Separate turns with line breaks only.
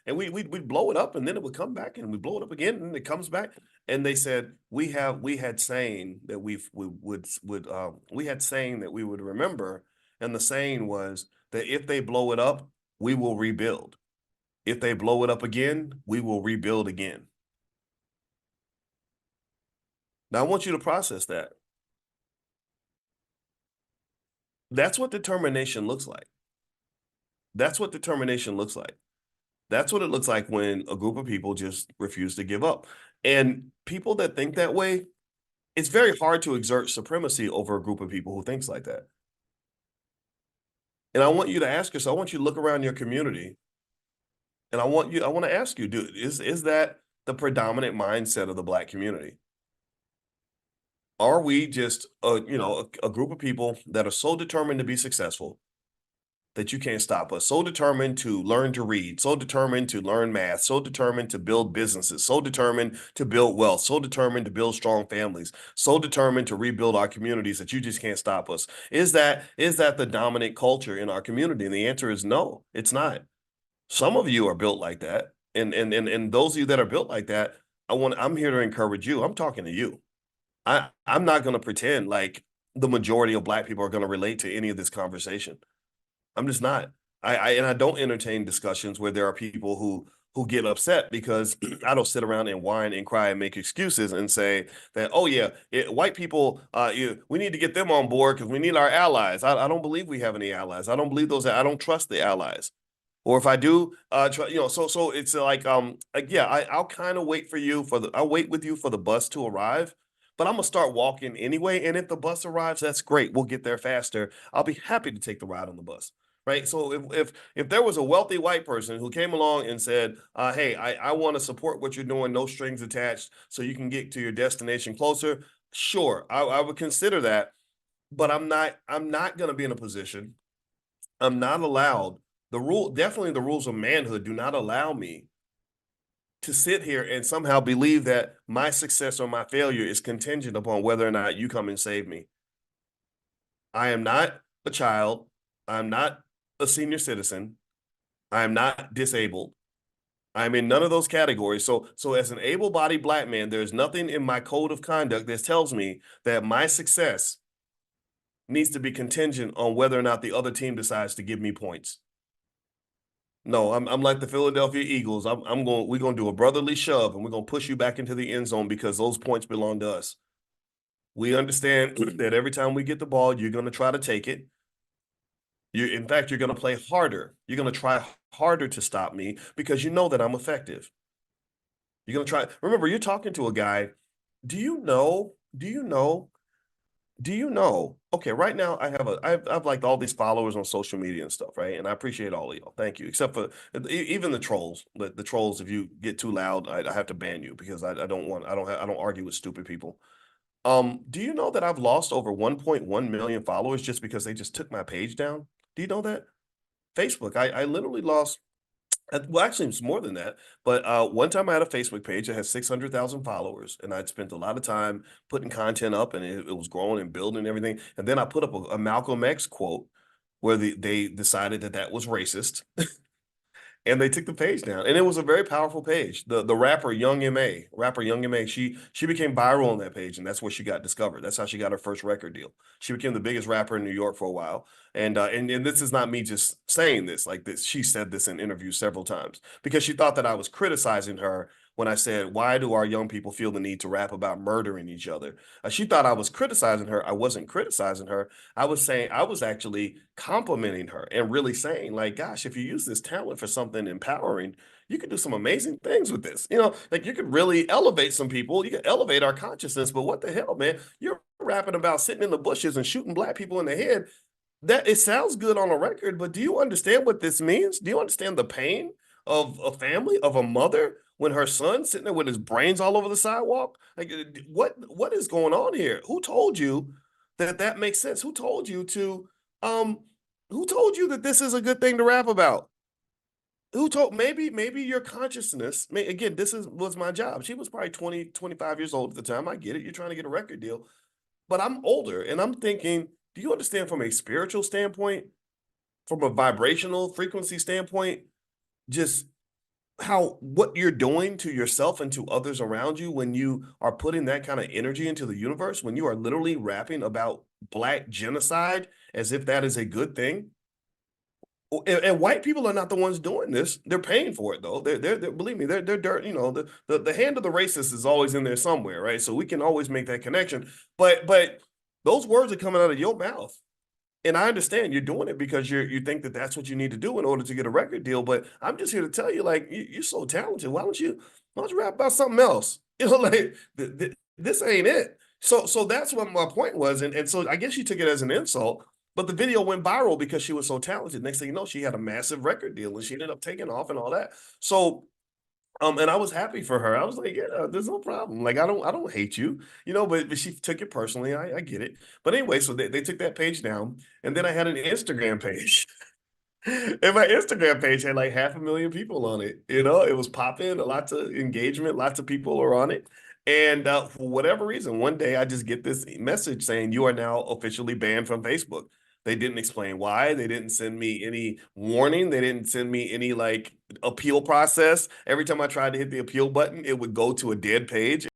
and we'd blow it up, and then it would come back, and we blow it up again, and it comes back. And they said we had saying that we had saying that we would remember, and the saying was that if they blow it up, we will rebuild. If they blow it up again, we will rebuild again. Now I want you to process that. That's what determination looks like. That's what determination looks like. That's what it looks like when a group of people just refuse to give up. And people that think that way, it's very hard to exert supremacy over a group of people who thinks like that. And I want you to ask yourself, I want you to look around your community, and I want to ask you, is that the predominant mindset of the Black community? Are we just a group of people that are so determined to be successful that you can't stop us, so determined to learn to read, so determined to learn math, so determined to build businesses, so determined to build wealth, so determined to build strong families, so determined to rebuild our communities that you just can't stop us? Is that the dominant culture in our community? And the answer is no, it's not. Some of you are built like that. And those of you that are built like that, I'm here to encourage you. I'm talking to you. I'm not going to pretend like the majority of Black people are going to relate to any of this conversation. I'm just not. I don't entertain discussions where there are people who get upset because I don't sit around and whine and cry and make excuses and say that, oh yeah, white people, we need to get them on board because we need our allies. I don't believe we have any allies. I don't believe those. I don't trust the allies. Or if I do, so it's like, yeah, I'll kind of wait for you I'll wait with you for the bus to arrive, but I'm gonna start walking anyway. And if the bus arrives, that's great. We'll get there faster. I'll be happy to take the ride on the bus. Right. So if there was a wealthy white person who came along and said, hey, I want to support what you're doing, no strings attached, so you can get to your destination closer, sure, I would consider that. But I'm not gonna be in a position. I'm not allowed. Definitely the rules of manhood do not allow me to sit here and somehow believe that my success or my failure is contingent upon whether or not you come and save me. I am not a child. I'm not a senior citizen. I am not disabled. I'm in none of those categories. So as an able-bodied Black man, there's nothing in my code of conduct that tells me that my success needs to be contingent on whether or not the other team decides to give me points. No, I'm like the Philadelphia Eagles. We're gonna do a brotherly shove, and we're gonna push you back into the end zone because those points belong to us. We understand that every time we get the ball, you're gonna try to take it. In fact, you're gonna play harder. You're gonna try harder to stop me because you know that I'm effective. You're gonna try. Remember, you're talking to a guy. Do you know? Do you know Do you know? Okay, right now I've like all these followers on social media and stuff, right? And I appreciate all of y'all. Thank you. Except for even the trolls. The trolls, if you get too loud, I have to ban you because I don't want I don't argue with stupid people. Do you know that I've lost over 1.1 million followers just because they just took my page down? Do you know that? Facebook, I literally lost well, actually, it's more than that. But one time I had a Facebook page that had 600,000 followers, and I'd spent a lot of time putting content up, and it was growing and building and everything. And then I put up a Malcolm X quote where they decided that that was racist, and they took the page down. And it was a very powerful page. The rapper Young Ma, she became viral on that page, and that's where she got discovered. That's how she got her first record deal. She became the biggest rapper in New York for a while. And this is not me just saying this like this. She said this in interviews several times because she thought that I was criticizing her when I said, "Why do our young people feel the need to rap about murdering each other?" She thought I was criticizing her. I wasn't criticizing her. I was saying I was actually complimenting her and really saying, like, gosh, if you use this talent for something empowering, you could do some amazing things with this. Like you could really elevate some people. You could elevate our consciousness. But what the hell, man? You're rapping about sitting in the bushes and shooting Black people in the head. That it sounds good on a record, but do you understand what this means? Do you understand the pain of a family, of a mother when her son's sitting there with his brains all over the sidewalk? Like, what is going on here? Who told you that that makes sense? Um, who told you that this is a good thing to rap about? Who told maybe your consciousness, again, was my job. She was probably 20, 25 years old at the time. I get it. You're trying to get a record deal. But I'm older and I'm thinking, do you understand from a spiritual standpoint, from a vibrational frequency standpoint, just how what you're doing to yourself and to others around you when you are putting that kind of energy into the universe, when you are literally rapping about black genocide as if that is a good thing? And white people are not the ones doing this. They're paying for it though. They're believe me, they're dirt. You know, the hand of the racist is always in there somewhere, right? So we can always make that connection. But those words are coming out of your mouth, and I understand you're doing it because you think that that's what you need to do in order to get a record deal. But I'm just here to tell you, like, you're so talented. Why don't you rap about something else? You know, like this ain't it. So that's what my point was, and so I guess she took it as an insult. But the video went viral because she was so talented. Next thing you know, she had a massive record deal, and she ended up taking off and all that. So and I was happy for her. I was like, yeah, there's no problem. Like, I don't hate you, but she took it personally. I get it. But anyway, so they took that page down, and then I had an Instagram page. And my Instagram page had like 500,000 people on it. It was popping, lots of engagement, lots of people are on it. And for whatever reason, one day I just get this message saying you are now officially banned from Facebook. They didn't explain why. They didn't send me any warning. They didn't send me any like appeal process. Every time I tried to hit the appeal button, it would go to a dead page.